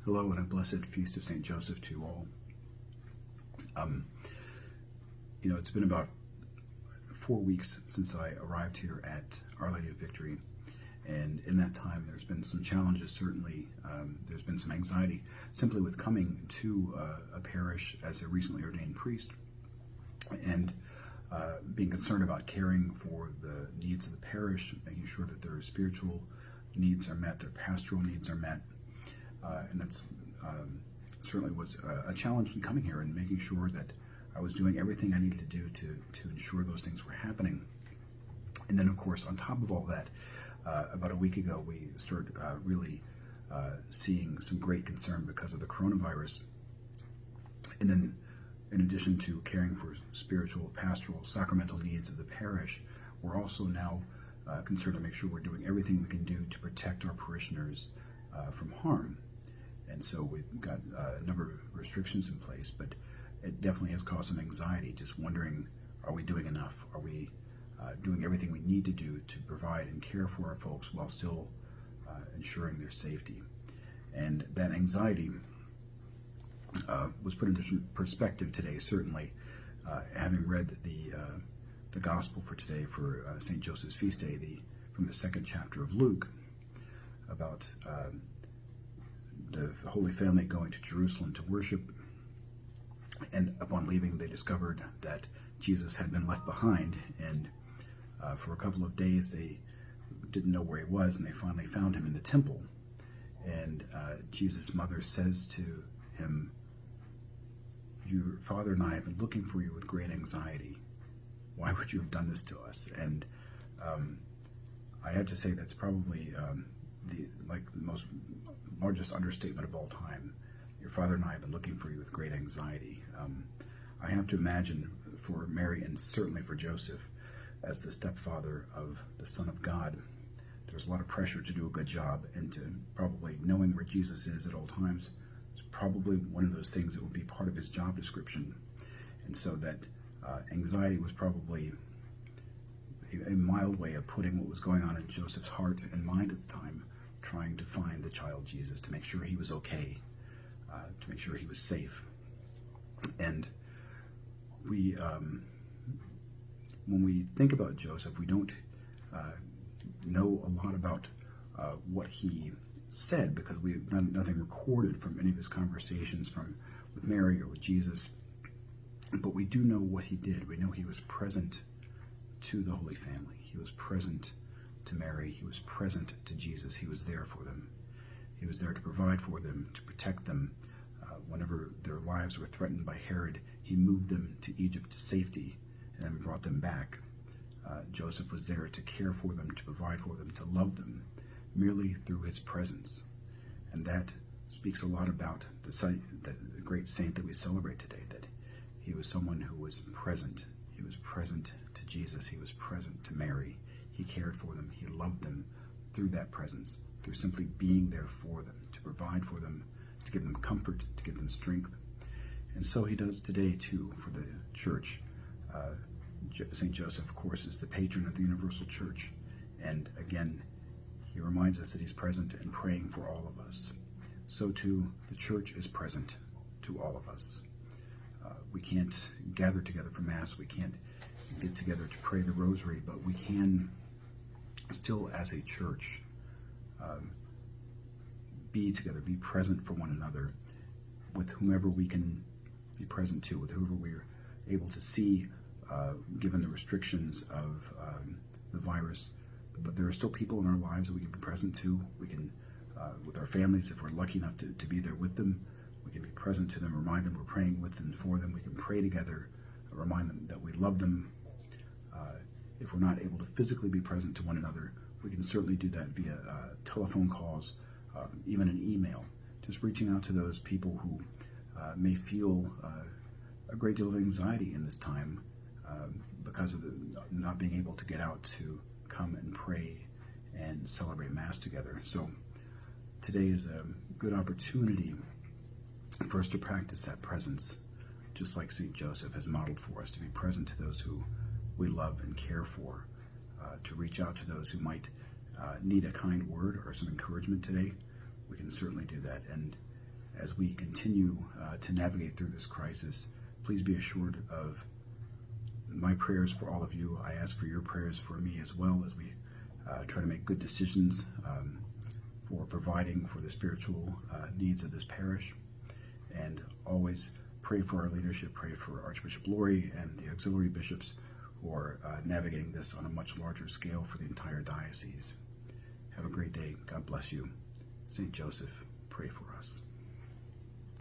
Hello and a blessed feast of St. Joseph to you all. It's been about 4 weeks since I arrived here at Our Lady of Victory, and in that time there's been some challenges. Certainly there's been some anxiety simply with coming to a parish as a recently ordained priest and being concerned about caring for the needs of the parish, making sure that their spiritual needs are met, their pastoral needs are met. And that's certainly was a challenge in coming here and making sure that I was doing everything I needed to do to ensure those things were happening. And then, of course, on top of all that, about a week ago, we started really seeing some great concern because of the coronavirus. And then, in addition to caring for spiritual, pastoral, sacramental needs of the parish, we're also now concerned to make sure we're doing everything we can do to protect our parishioners from harm. And so we've got a number of restrictions in place, but it definitely has caused some anxiety, just wondering, are we doing enough? Are we doing everything we need to do to provide and care for our folks while still ensuring their safety? And that anxiety was put into perspective today, certainly, having read the gospel for today for St. Joseph's feast day, from the second chapter of Luke, about the Holy Family going to Jerusalem to worship, and upon leaving they discovered that Jesus had been left behind, and for a couple of days they didn't know where he was, and they finally found him in the temple. And Jesus' mother says to him, "Your father and I have been looking for you with great anxiety. Why would you have done this to us?" And I have to say that's probably the most largest understatement of all time. Your father and I have been looking for you with great anxiety. I have to imagine for Mary, and certainly for Joseph, as the stepfather of the Son of God, there's a lot of pressure to do a good job, and to probably knowing where Jesus is at all times is probably one of those things that would be part of his job description. And so that anxiety was probably a mild way of putting what was going on in Joseph's heart and mind at the time, trying to find the child Jesus, to make sure he was okay, to make sure he was safe. And we, when we think about Joseph, we don't know a lot about what he said, because we have nothing recorded from any of his conversations with Mary or with Jesus. But we do know what he did. We know he was present to the Holy Family. He was present to Mary. He was present to Jesus. He was there for them. He was there to provide for them, to protect them. Whenever their lives were threatened by Herod, he moved them to Egypt to safety and then brought them back. Joseph was there to care for them, to provide for them, to love them, merely through his presence. And that speaks a lot about the great saint that we celebrate today, that he was someone who was present. He was present to Jesus. He was present to Mary. He cared for them. He loved them through that presence, through simply being there for them, to provide for them, to give them comfort, to give them strength. And so he does today, too, for the church. St. Joseph, of course, is the patron of the universal church. And again, he reminds us that he's present and praying for all of us. So, too, the church is present to all of us. We can't gather together for Mass. We can't get together to pray the Rosary, but we can still, as a church, be together, be present for one another, with whomever we can be present to, with whoever we're able to see, given the restrictions of the virus. But there are still people in our lives that we can be present to. We can, with our families, if we're lucky enough to be there with them, we can be present to them, remind them we're praying with them, for them. We can pray together, remind them that we love them. If we're not able to physically be present to one another, we can certainly do that via telephone calls, even an email, just reaching out to those people who may feel a great deal of anxiety in this time because of not being able to get out to come and pray and celebrate Mass together. So today is a good opportunity for us to practice that presence, just like St. Joseph has modeled for us, to be present to those who we love and care for, to reach out to those who might need a kind word or some encouragement today. We can certainly do that. And as we continue to navigate through this crisis, please be assured of my prayers for all of you. I ask for your prayers for me as well as we try to make good decisions for providing for the spiritual needs of this parish. And always pray for our leadership, pray for Archbishop Laurie and the auxiliary bishops who are navigating this on a much larger scale for the entire diocese. Have a great day. God bless you. St. Joseph, pray for us.